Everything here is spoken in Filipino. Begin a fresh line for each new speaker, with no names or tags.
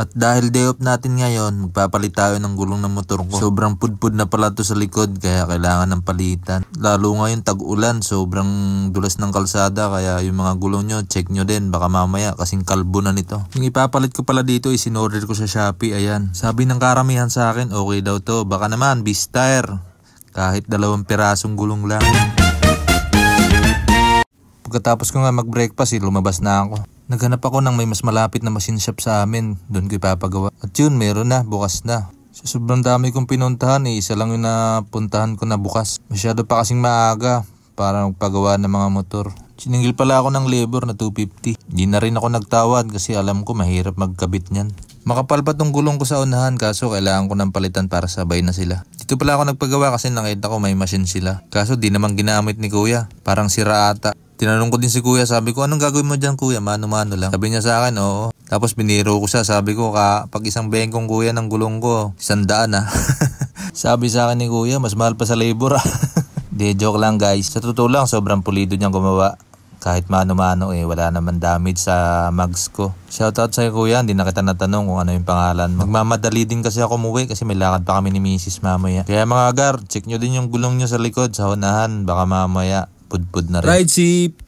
At dahil day off natin ngayon, magpapalit tayo ng gulong ng motor ko. Sobrang pudpud na pala to sa likod kaya kailangan ng palitan. Lalo ngayon tag-ulan, sobrang dulas ng kalsada kaya yung mga gulong nyo, check nyo din baka mamaya kasing kalbo na nito. Yung ipapalit ko pala dito is in-order ko sa Shopee, ayan. Sabi ng karamihan sa akin, okay daw to. Baka naman, Beastire. Kahit 2 pirasong gulong lang. Pagkatapos ko nga mag-breakfast, lumabas na ako. Naghanap ako ng may mas malapit na machine shop sa amin. Doon ko ipapagawa. At yun, meron na. Bukas na. Sa sobrang dami kong pinuntahan, isa lang yung napuntahan ko na bukas. Masyado pa kasing maaga para magpagawa ng mga motor. Siningil pala ako ng labor na 250. Di na rin ako nagtawad kasi alam ko mahirap magkabit niyan. Makapal pa tong gulong ko sa unahan kaso kailangan ko ng palitan para sabay na sila. Dito pala ako nagpagawa kasi nakita ko may machine sila. Kaso di naman ginamit ni kuya. Parang sira ata. Tinanong ko din si kuya, sabi ko, anong gagawin mo dyan kuya? Mano-mano lang. Sabi niya sa akin, oo. Tapos biniro ko siya, sabi ko, pag isang bengkong kuya ng gulong ko, 100 ah. Sabi sa akin ni kuya, mas mahal pa sa labor ah. Di, joke lang guys. Sa totoo lang, sobrang pulido niyang gumawa. Kahit mano-mano wala naman damage sa mags ko. Shoutout sa kuya, hindi na kita natanong kung ano yung pangalan mo. Magmamadali din kasi ako umuwi kasi may lakad pa kami ni Mrs. mamaya. Kaya mga gar, check nyo din yung gulong nyo sa likod, sa unahan, baka mamaya pudpud na rin.
Ride sip!